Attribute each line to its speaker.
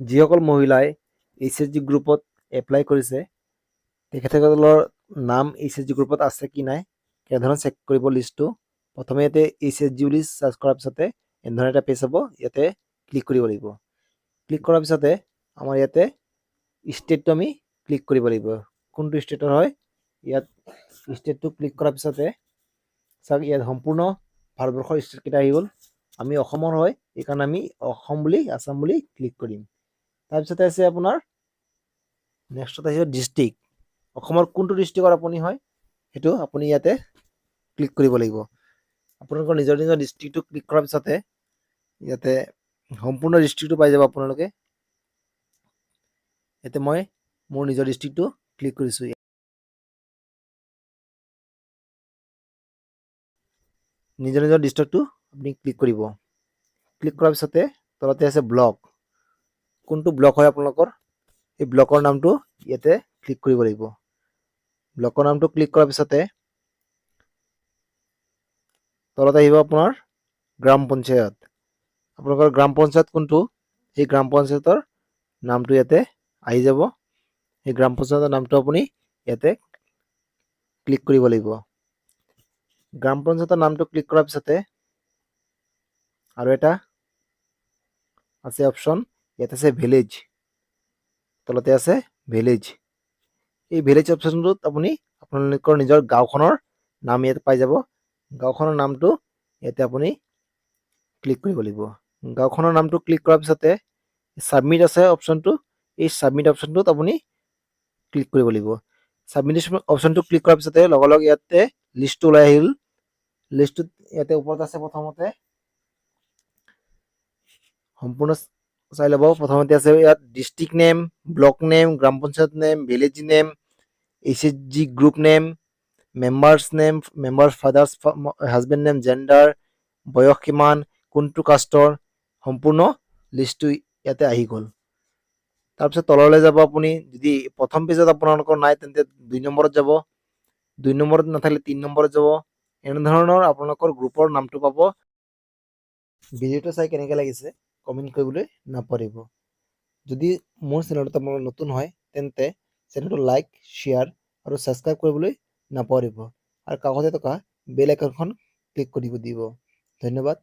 Speaker 1: যিসকল মহিলাই HSG গ্ৰুপত এপ্লাই কৰিছে তেখেতসকলৰ নাম HSG গ্ৰুপত আছে কি নাই কেনেধৰণে চেক কৰিব লিষ্টটো প্ৰথমে ইয়াতে HSG বুলি চাৰ্চ কৰাৰ পিছতে এনেধৰণে এটা পেজ হ'ব ইয়াতে ক্লিক কৰিব লাগিব ক্লিক কৰাৰ পিছতে আমাৰ ইয়াতে ষ্টেটটো আমি ক্লিক কৰিব লাগিব কোনটো ষ্টেটৰ হয় ইয়াত ষ্টেটটো ক্লিক কৰাৰ পিছতে চাওক ইয়াত সম্পূৰ্ণ ভাৰতবৰ্ষৰ ষ্টেটকেইটা আহি গ'ল আমি অসমৰ হয় এইকাৰণে আমি অসম বুলি আসাম বুলি ক্লিক কৰিম তাৰপিছতে আছে আপোনাৰ নেক্সটত আহিব ডিষ্ট্ৰিক্ট অসমৰ কোনটো ডিষ্ট্ৰিক্টৰ আপুনি হয় সেইটো আপুনি ইয়াতে ক্লিক কৰিব লাগিব আপোনালোকৰ নিজৰ নিজৰ ডিষ্ট্ৰিক্টটো ক্লিক কৰাৰ পিছতে ইয়াতে সম্পূৰ্ণ ডিষ্ট্ৰিক্টটো পাই যাব আপোনালোকে ইয়াতে মই মোৰ নিজৰ ডিষ্ট্ৰিক্টটো ক্লিক কৰিছোঁ নিজৰ নিজৰ ডিষ্ট্ৰিক্টটো আপুনি ক্লিক কৰিব ক্লিক কৰাৰ পিছতে তলতে আছে ব্লক কোনটো ব্লক হয় আপোনালোকৰ এই ব্লকৰ নামটো ইয়াতে ক্লিক কৰিব লাগিব ব্লকৰ নামটো ক্লিক কৰাৰ পিছতে তলত আহিব আপোনাৰ গ্ৰাম পঞ্চায়ত আপোনালোকৰ গ্ৰাম পঞ্চায়ত কোনটো এই গ্ৰাম পঞ্চায়তৰ নামটো ইয়াতে আহি যাব এই গ্ৰাম পঞ্চায়তৰ নামটো আপুনি ইয়াতে ক্লিক কৰিব লাগিব গ্ৰাম পঞ্চায়তৰ নামটো ক্লিক কৰাৰ পিছতে আৰু এটা আছে অপশ্যন ইয়াত আছে ভিলেজ তলতে আছে ভিলেজ এই ভিলেজ অপশ্যনটোত আপুনি আপোনালোকৰ নিজৰ গাঁওখনৰ নাম ইয়াত পাই যাব গাঁওখনৰ নামটো ইয়াতে আপুনি ক্লিক কৰিব লাগিব গাঁওখনৰ নামটো ক্লিক কৰাৰ পিছতে সাবমিট আছে অপশ্যনটো এই সাবমিট অপশ্যনটোত আপুনি ক্লিক কৰিব লাগিব সাবমিট অপশ্যনটো ক্লিক কৰাৰ পিছতে লগে লগে ইয়াতে লিষ্টটো ওলাই আহিল লিষ্টটোত ইয়াতে ওপৰত আছে প্ৰথমতে সম্পূৰ্ণ চাই ল'ব প্ৰথমতে আছে ইয়াত ডিষ্ট্ৰিক্ট নেম ব্লক নেম গ্ৰাম panchayat name village name HSG group name members name members fathers husband name gender বয়স কিমান কোনটো কাষ্টৰ সম্পূৰ্ণ লিষ্টটো ইয়াতে আহি গ'ল তাৰপিছত তললৈ যাব আপুনি যদি প্ৰথম পেজত আপোনালোকৰ নাই তেন্তে 2 নম্বৰত যাব 2 নম্বৰত নাথাকিলে 3 নম্বৰত যাব এনেধৰণৰ আপোনালোকৰ গ্ৰুপৰ নামটো পাব ভিডিঅ'টো চাই কেনেকৈ লাগিছে কমেণ্ট কৰিবলৈ নাপাহৰিব যদি মোৰ চেনেলটো আপোনালোক নতুন হয় তেন্তে চেনেলটো লাইক শ্বেয়াৰ আৰু ছাবস্ক্ৰাইব কৰিবলৈ নাপাহৰিব আৰু কাষতে থকা বেল আইকনখন ক্লিক কৰিব দিব ধন্যবাদ